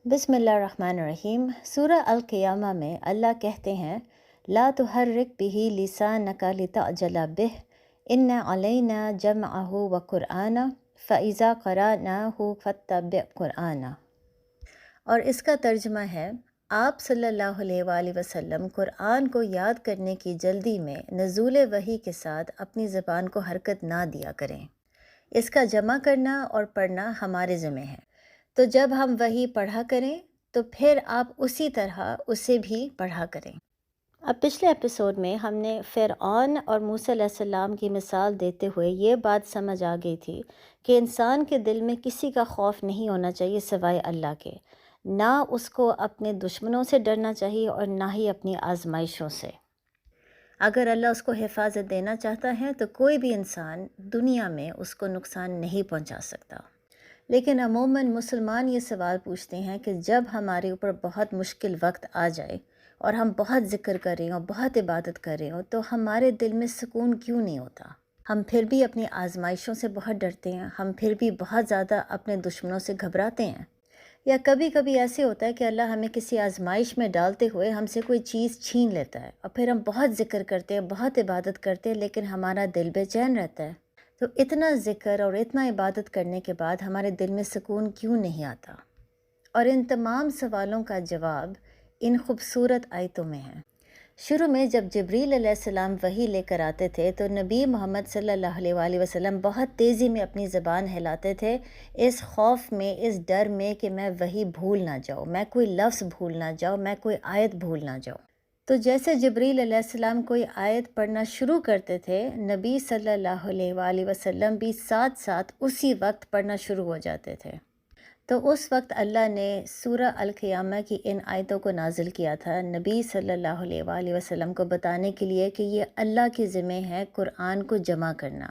بسم اللہ الرحمن الرحیم۔ سورہ القیامہ میں اللہ کہتے ہیں لا تحرک بہ لسانک لتعجل بہ ان علینا جمعہ وقرآنہ فاذا قرأناہ فاتبع قرآنہ۔ اور اس کا ترجمہ ہے آپ صلی اللہ علیہ وآلہ وسلم قرآن کو یاد کرنے کی جلدی میں نزول وحی کے ساتھ اپنی زبان کو حرکت نہ دیا کریں۔ اس کا جمع کرنا اور پڑھنا ہمارے ذمہ ہے، تو جب ہم وحی پڑھا کریں تو پھر آپ اسی طرح اسے بھی پڑھا کریں۔ اب پچھلے ایپیسوڈ میں ہم نے فرعون اور موسیٰ علیہ السلام کی مثال دیتے ہوئے یہ بات سمجھ آ گئی تھی کہ انسان کے دل میں کسی کا خوف نہیں ہونا چاہیے سوائے اللہ کے، نہ اس کو اپنے دشمنوں سے ڈرنا چاہیے اور نہ ہی اپنی آزمائشوں سے۔ اگر اللہ اس کو حفاظت دینا چاہتا ہے تو کوئی بھی انسان دنیا میں اس کو نقصان نہیں پہنچا سکتا۔ لیکن عموماً مسلمان یہ سوال پوچھتے ہیں کہ جب ہمارے اوپر بہت مشکل وقت آ جائے اور ہم بہت ذکر کر رہے ہوں، بہت عبادت کر رہے ہوں، تو ہمارے دل میں سکون کیوں نہیں ہوتا؟ ہم پھر بھی اپنی آزمائشوں سے بہت ڈرتے ہیں، ہم پھر بھی بہت زیادہ اپنے دشمنوں سے گھبراتے ہیں، یا کبھی کبھی ایسے ہوتا ہے کہ اللہ ہمیں کسی آزمائش میں ڈالتے ہوئے ہم سے کوئی چیز چھین لیتا ہے اور پھر ہم بہت ذکر کرتے ہیں، بہت عبادت کرتے ہیں، لیکن ہمارا دل بے چین رہتا ہے۔ تو اتنا ذکر اور اتنا عبادت کرنے کے بعد ہمارے دل میں سکون کیوں نہیں آتا؟ اور ان تمام سوالوں کا جواب ان خوبصورت آیتوں میں ہے۔ شروع میں جب جبریل علیہ السلام وحی لے کر آتے تھے تو نبی محمد صلی اللہ علیہ وآلہ وسلم بہت تیزی میں اپنی زبان ہلاتے تھے، اس خوف میں، اس ڈر میں کہ میں وحی بھول نہ جاؤں، میں کوئی لفظ بھول نہ جاؤں، میں کوئی آیت بھول نہ جاؤں۔ تو جیسے جبریل علیہ السلام کوئی آیت پڑھنا شروع کرتے تھے، نبی صلی اللہ علیہ وآلہ وسلم بھی ساتھ ساتھ اسی وقت پڑھنا شروع ہو جاتے تھے۔ تو اس وقت اللہ نے سورہ القیامہ کی ان آیتوں کو نازل کیا تھا نبی صلی اللہ علیہ وآلہ وسلم کو بتانے کے لیے کہ یہ اللہ کی ذمہ ہے قرآن کو جمع کرنا،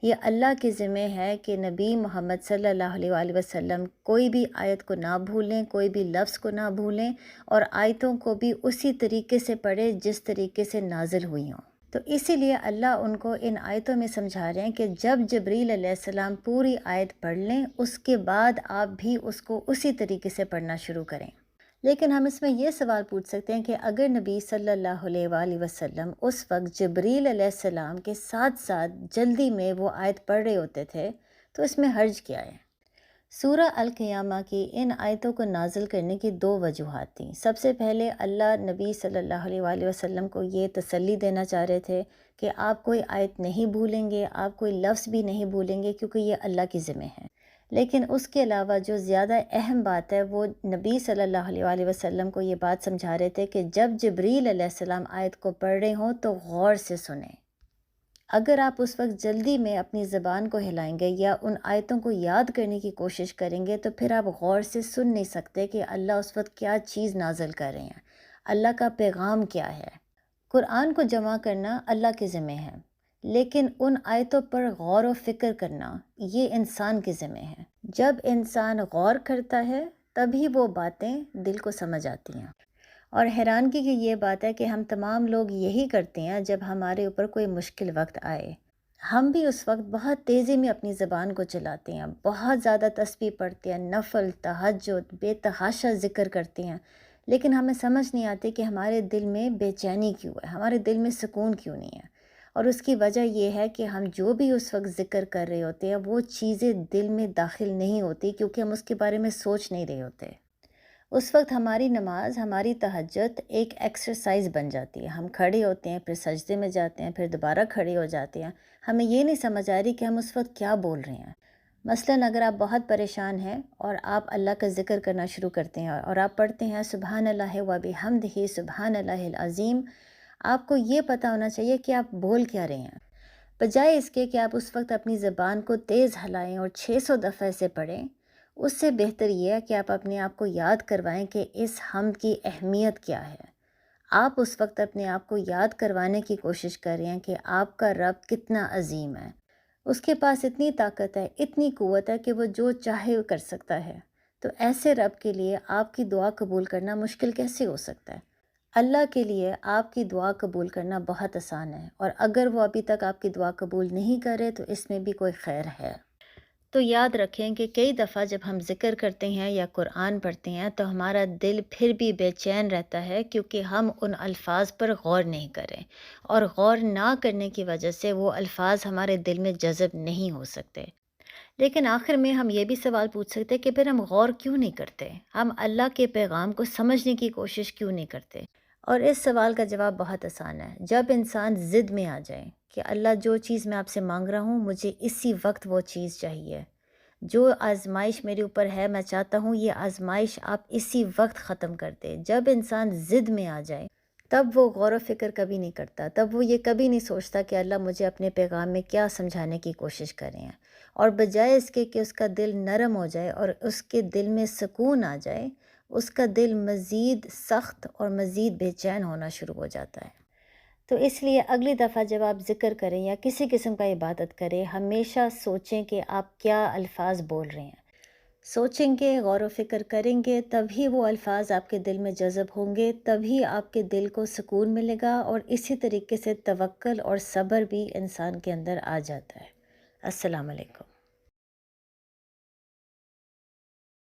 یہ اللہ کی ذمہ ہے کہ نبی محمد صلی اللہ علیہ وآلہ وسلم کوئی بھی آیت کو نہ بھولیں، کوئی بھی لفظ کو نہ بھولیں، اور آیتوں کو بھی اسی طریقے سے پڑھیں جس طریقے سے نازل ہوئی ہوں۔ تو اسی لیے اللہ ان کو ان آیتوں میں سمجھا رہے ہیں کہ جب جبریل علیہ السلام پوری آیت پڑھ لیں، اس کے بعد آپ بھی اس کو اسی طریقے سے پڑھنا شروع کریں۔ لیکن ہم اس میں یہ سوال پوچھ سکتے ہیں کہ اگر نبی صلی اللہ علیہ وآلہ وسلم اس وقت جبریل علیہ السلام کے ساتھ ساتھ جلدی میں وہ آیت پڑھ رہے ہوتے تھے تو اس میں حرج کیا ہے؟ سورہ القیامہ کی ان آیتوں کو نازل کرنے کی دو وجوہات تھیں۔ سب سے پہلے اللہ نبی صلی اللہ علیہ وآلہ وسلم کو یہ تسلی دینا چاہ رہے تھے کہ آپ کوئی آیت نہیں بھولیں گے، آپ کوئی لفظ بھی نہیں بھولیں گے، کیونکہ یہ اللہ کی ذمہ ہے۔ لیکن اس کے علاوہ جو زیادہ اہم بات ہے وہ نبی صلی اللہ علیہ وآلہ وسلم کو یہ بات سمجھا رہے تھے کہ جب جبریل علیہ السلام آیت کو پڑھ رہے ہوں تو غور سے سنیں۔ اگر آپ اس وقت جلدی میں اپنی زبان کو ہلائیں گے یا ان آیتوں کو یاد کرنے کی کوشش کریں گے تو پھر آپ غور سے سن نہیں سکتے کہ اللہ اس وقت کیا چیز نازل کر رہے ہیں، اللہ کا پیغام کیا ہے۔ قرآن کو جمع کرنا اللہ کے ذمہ ہے، لیکن ان آیتوں پر غور و فکر کرنا یہ انسان کے ذمہ ہے۔ جب انسان غور کرتا ہے تبھی وہ باتیں دل کو سمجھ آتی ہیں۔ اور حیرانگی کی یہ بات ہے کہ ہم تمام لوگ یہی کرتے ہیں جب ہمارے اوپر کوئی مشکل وقت آئے۔ ہم بھی اس وقت بہت تیزی میں اپنی زبان کو چلاتے ہیں، بہت زیادہ تسبیح پڑھتے ہیں، نفل، تہجد، بے تحاشا ذکر کرتے ہیں، لیکن ہمیں سمجھ نہیں آتی کہ ہمارے دل میں بے چینی کیوں ہے، ہمارے دل میں سکون کیوں نہیں ہے۔ اور اس کی وجہ یہ ہے کہ ہم جو بھی اس وقت ذکر کر رہے ہوتے ہیں وہ چیزیں دل میں داخل نہیں ہوتی، کیونکہ ہم اس کے بارے میں سوچ نہیں رہے ہوتے۔ اس وقت ہماری نماز، ہماری تہجد ایک ایکسرسائز بن جاتی ہے۔ ہم کھڑے ہوتے ہیں، پھر سجدے میں جاتے ہیں، پھر دوبارہ کھڑے ہو جاتے ہیں، ہمیں یہ نہیں سمجھ آ رہی کہ ہم اس وقت کیا بول رہے ہیں۔ مثلاً اگر آپ بہت پریشان ہیں اور آپ اللہ کا ذکر کرنا شروع کرتے ہیں اور آپ پڑھتے ہیں سبحان اللہ و بحمدہ سبحان اللہ العظیم، آپ کو یہ پتہ ہونا چاہیے کہ آپ بول کیا رہے ہیں، بجائے اس کے کہ آپ اس وقت اپنی زبان کو تیز ہلائیں اور 600 دفعہ سے پڑھیں۔ اس سے بہتر یہ ہے کہ آپ اپنے آپ کو یاد کروائیں کہ اس حمد کی اہمیت کیا ہے۔ آپ اس وقت اپنے آپ کو یاد کروانے کی کوشش کر رہے ہیں کہ آپ کا رب کتنا عظیم ہے، اس کے پاس اتنی طاقت ہے، اتنی قوت ہے کہ وہ جو چاہے وہ کر سکتا ہے۔ تو ایسے رب کے لیے آپ کی دعا قبول کرنا مشکل کیسے ہو سکتا ہے؟ اللہ کے لیے آپ کی دعا قبول کرنا بہت آسان ہے، اور اگر وہ ابھی تک آپ کی دعا قبول نہیں کرے تو اس میں بھی کوئی خیر ہے۔ تو یاد رکھیں کہ کئی دفعہ جب ہم ذکر کرتے ہیں یا قرآن پڑھتے ہیں تو ہمارا دل پھر بھی بے چین رہتا ہے، کیونکہ ہم ان الفاظ پر غور نہیں کریں، اور غور نہ کرنے کی وجہ سے وہ الفاظ ہمارے دل میں جذب نہیں ہو سکتے۔ لیکن آخر میں ہم یہ بھی سوال پوچھ سکتے ہیں کہ پھر ہم غور کیوں نہیں کرتے؟ ہم اللہ کے پیغام کو سمجھنے کی کوشش کیوں نہیں کرتے؟ اور اس سوال کا جواب بہت آسان ہے۔ جب انسان ضد میں آ جائے کہ اللہ جو چیز میں آپ سے مانگ رہا ہوں مجھے اسی وقت وہ چیز چاہیے، جو آزمائش میرے اوپر ہے میں چاہتا ہوں یہ آزمائش آپ اسی وقت ختم کر دیں، جب انسان ضد میں آ جائے تب وہ غور و فکر کبھی نہیں کرتا، تب وہ یہ کبھی نہیں سوچتا کہ اللہ مجھے اپنے پیغام میں کیا سمجھانے کی کوشش کر رہے ہیں، اور بجائے اس کے کہ اس کا دل نرم ہو جائے اور اس کے دل میں سکون آ جائے، اس کا دل مزید سخت اور مزید بے چین ہونا شروع ہو جاتا ہے۔ تو اس لیے اگلی دفعہ جب آپ ذکر کریں یا کسی قسم کا عبادت کریں، ہمیشہ سوچیں کہ آپ کیا الفاظ بول رہے ہیں۔ سوچیں گے، غور و فکر کریں گے، تبھی وہ الفاظ آپ کے دل میں جذب ہوں گے، تبھی آپ کے دل کو سکون ملے گا، اور اسی طریقے سے توکل اور صبر بھی انسان کے اندر آ جاتا ہے۔ السلام علیکم۔